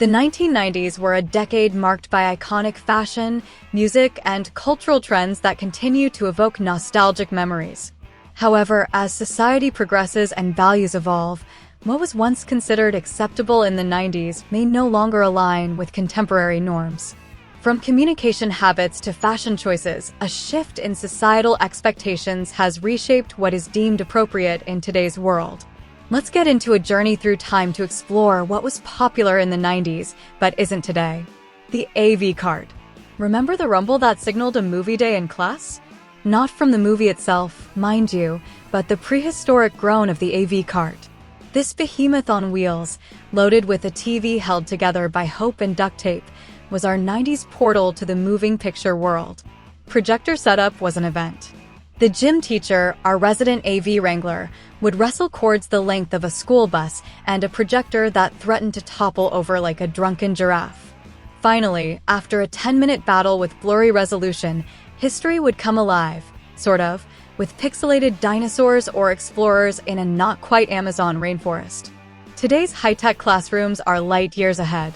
The 1990s were a decade marked by iconic fashion, music, and cultural trends that continue to evoke nostalgic memories. However, as society progresses and values evolve, what was once considered acceptable in the 90s may no longer align with contemporary norms. From communication habits to fashion choices, a shift in societal expectations has reshaped what is deemed appropriate in today's world. Let's get into a journey through time to explore what was popular in the 90s but isn't today. The AV cart. Remember the rumble that signaled a movie day in class? Not from the movie itself, mind you, but the prehistoric groan of the AV cart. This behemoth on wheels, loaded with a TV held together by hope and duct tape, was our 90s portal to the moving picture world. Projector setup was an event. The gym teacher, our resident AV wrangler, would wrestle cords the length of a school bus and a projector that threatened to topple over like a drunken giraffe. Finally, after a 10-minute battle with blurry resolution, history would come alive, sort of, with pixelated dinosaurs or explorers in a not-quite Amazon rainforest. Today's high-tech classrooms are light years ahead,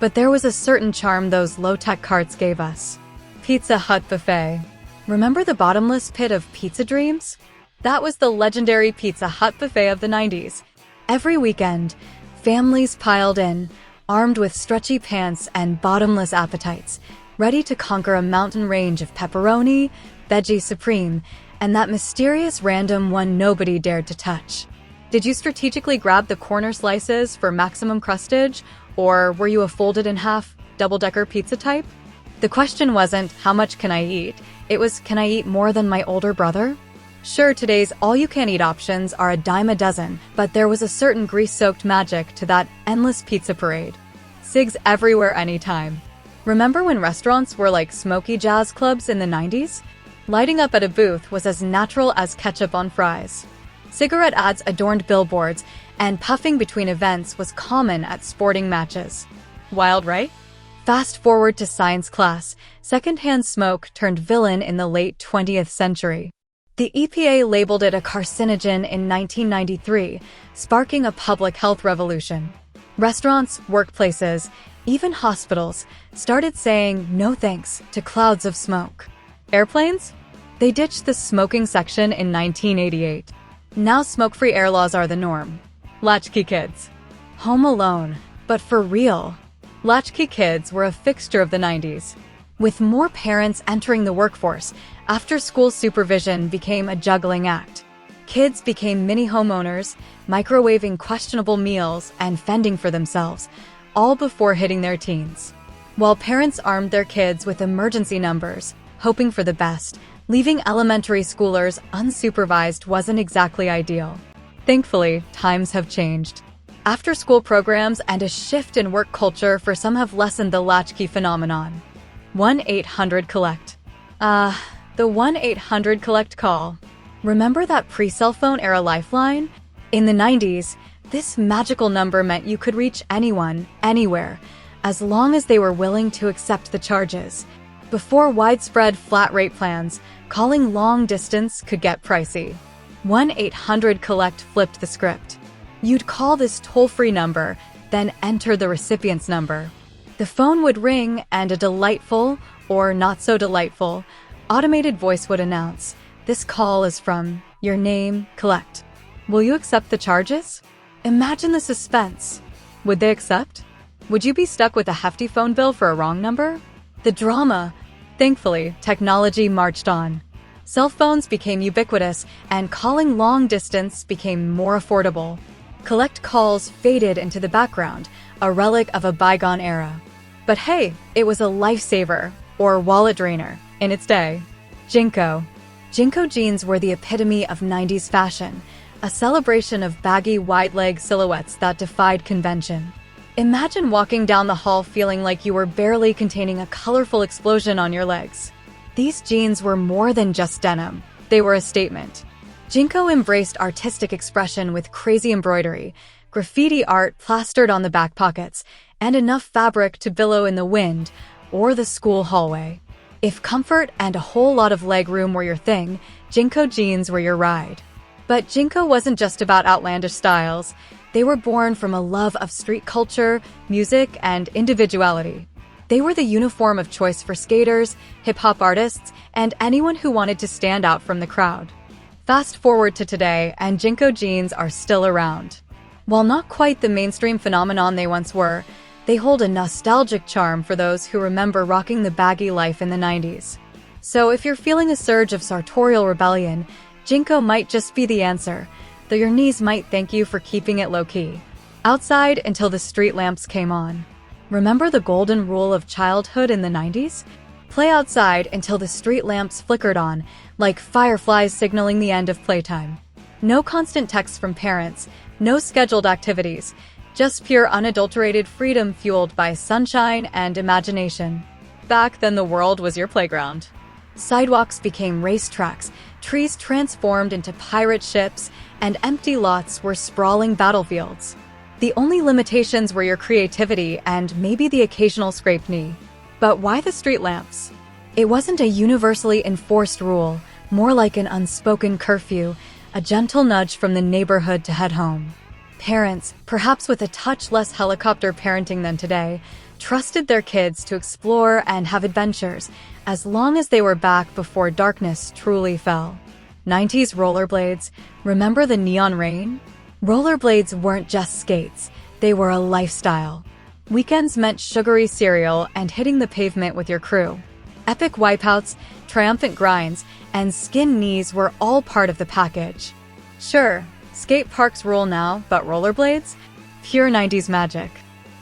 but there was a certain charm those low-tech carts gave us. Pizza Hut buffet. Remember the bottomless pit of pizza dreams? That was the legendary Pizza Hut buffet of the 90s. Every weekend, families piled in, armed with stretchy pants and bottomless appetites, ready to conquer a mountain range of pepperoni, veggie supreme, and that mysterious random one nobody dared to touch. Did you strategically grab the corner slices for maximum crustage, or were you a folded-in-half, double-decker pizza type? The question wasn't, how much can I eat? It was, can I eat more than my older brother? Sure, today's all-you-can-eat options are a dime a dozen, but there was a certain grease-soaked magic to that endless pizza parade. Cigs everywhere anytime. Remember when restaurants were like smoky jazz clubs in the 90s? Lighting up at a booth was as natural as ketchup on fries. Cigarette ads adorned billboards, and puffing between events was common at sporting matches. Wild, right? Fast forward to science class, secondhand smoke turned villain in the late 20th century. The EPA labeled it a carcinogen in 1993, sparking a public health revolution. Restaurants, workplaces, even hospitals started saying no thanks to clouds of smoke. Airplanes? They ditched the smoking section in 1988. Now smoke-free air laws are the norm. Latchkey kids. Home Alone, but for real. Latchkey kids were a fixture of the 90s. With more parents entering the workforce, after-school supervision became a juggling act. Kids became mini homeowners, microwaving questionable meals and fending for themselves, all before hitting their teens. While parents armed their kids with emergency numbers, hoping for the best, leaving elementary schoolers unsupervised wasn't exactly ideal. Thankfully, times have changed. After-school programs and a shift in work culture for some have lessened the latchkey phenomenon. 1-800-COLLECT. The 1-800-COLLECT call. Remember that pre-cell phone era lifeline? In the 90s, this magical number meant you could reach anyone, anywhere, as long as they were willing to accept the charges. Before widespread flat-rate plans, calling long distance could get pricey. 1-800-COLLECT flipped the script. You'd call this toll-free number, then enter the recipient's number. The phone would ring and a delightful, or not-so-delightful, automated voice would announce, "This call is from your name, Collect. Will you accept the charges?" Imagine the suspense. Would they accept? Would you be stuck with a hefty phone bill for a wrong number? The drama. Thankfully, technology marched on. Cell phones became ubiquitous, and calling long distance became more affordable. Collect calls faded into the background, a relic of a bygone era. But hey, it was a lifesaver, or wallet drainer, in its day. JNCO. JNCO jeans were the epitome of 90s fashion, a celebration of baggy, wide-leg silhouettes that defied convention. Imagine walking down the hall feeling like you were barely containing a colorful explosion on your legs. These jeans were more than just denim. They were a statement. JNCO embraced artistic expression with crazy embroidery, graffiti art plastered on the back pockets, and enough fabric to billow in the wind or the school hallway. If comfort and a whole lot of leg room were your thing, JNCO jeans were your ride. But JNCO wasn't just about outlandish styles. They were born from a love of street culture, music, and individuality. They were the uniform of choice for skaters, hip-hop artists, and anyone who wanted to stand out from the crowd. Fast forward to today, and JNCO jeans are still around. While not quite the mainstream phenomenon they once were, they hold a nostalgic charm for those who remember rocking the baggy life in the 90s. So if you're feeling a surge of sartorial rebellion, JNCO might just be the answer, though your knees might thank you for keeping it low-key. Outside until the street lamps came on. Remember the golden rule of childhood in the 90s? Play outside until the street lamps flickered on, like fireflies signaling the end of playtime. No constant texts from parents, no scheduled activities, just pure unadulterated freedom fueled by sunshine and imagination. Back then the world was your playground. Sidewalks became racetracks, trees transformed into pirate ships, and empty lots were sprawling battlefields. The only limitations were your creativity and maybe the occasional scraped knee. But why the street lamps? It wasn't a universally enforced rule, more like an unspoken curfew, a gentle nudge from the neighborhood to head home. Parents, perhaps with a touch less helicopter parenting than today, trusted their kids to explore and have adventures, as long as they were back before darkness truly fell. 90s rollerblades, remember the neon rain? Rollerblades weren't just skates, they were a lifestyle. Weekends meant sugary cereal and hitting the pavement with your crew. Epic wipeouts, triumphant grinds, and skin knees were all part of the package. Sure, skate parks rule now, but rollerblades? Pure 90s magic.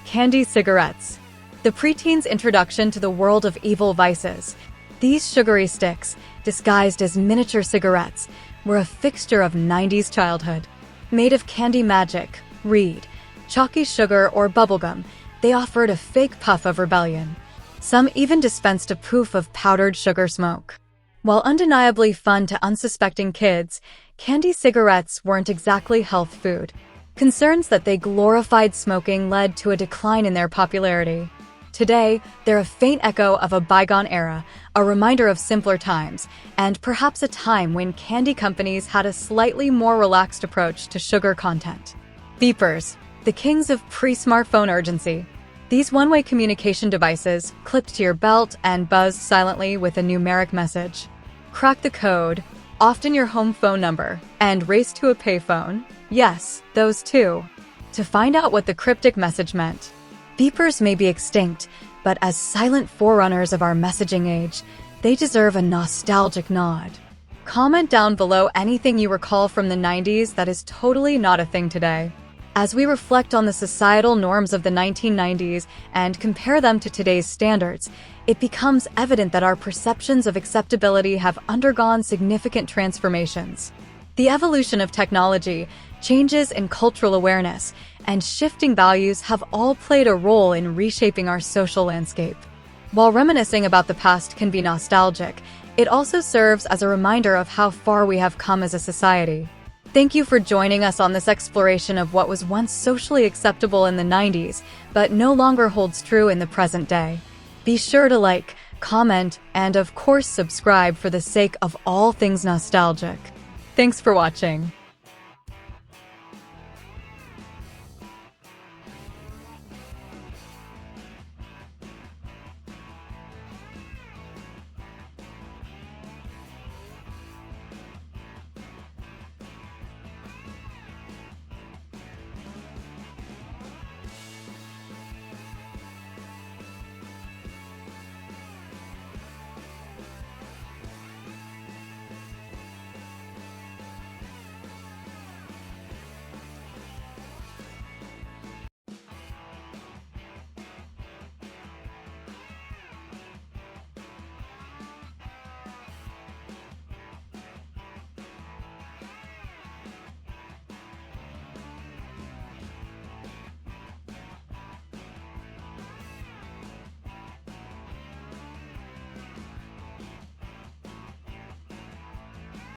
Candy cigarettes. The preteen's introduction to the world of evil vices. These sugary sticks, disguised as miniature cigarettes, were a fixture of 90s childhood. Made of candy magic, reed, chalky sugar, or bubblegum, they offered a fake puff of rebellion. Some even dispensed a poof of powdered sugar smoke. While undeniably fun to unsuspecting kids, candy cigarettes weren't exactly health food. Concerns that they glorified smoking led to a decline in their popularity. Today, they're a faint echo of a bygone era, a reminder of simpler times, and perhaps a time when candy companies had a slightly more relaxed approach to sugar content. Beepers, the kings of pre-smartphone urgency. These one-way communication devices clipped to your belt and buzzed silently with a numeric message. Crack the code, often your home phone number, and race to a payphone. Yes, those too. To find out what the cryptic message meant. Beepers may be extinct, but as silent forerunners of our messaging age, they deserve a nostalgic nod. Comment down below anything you recall from the 90s that is totally not a thing today. As we reflect on the societal norms of the 1990s and compare them to today's standards, it becomes evident that our perceptions of acceptability have undergone significant transformations. The evolution of technology, changes in cultural awareness, and shifting values have all played a role in reshaping our social landscape. While reminiscing about the past can be nostalgic, it also serves as a reminder of how far we have come as a society. Thank you for joining us on this exploration of what was once socially acceptable in the 90s, but no longer holds true in the present day. Be sure to like, comment, and of course subscribe for the sake of all things nostalgic. Thanks for watching.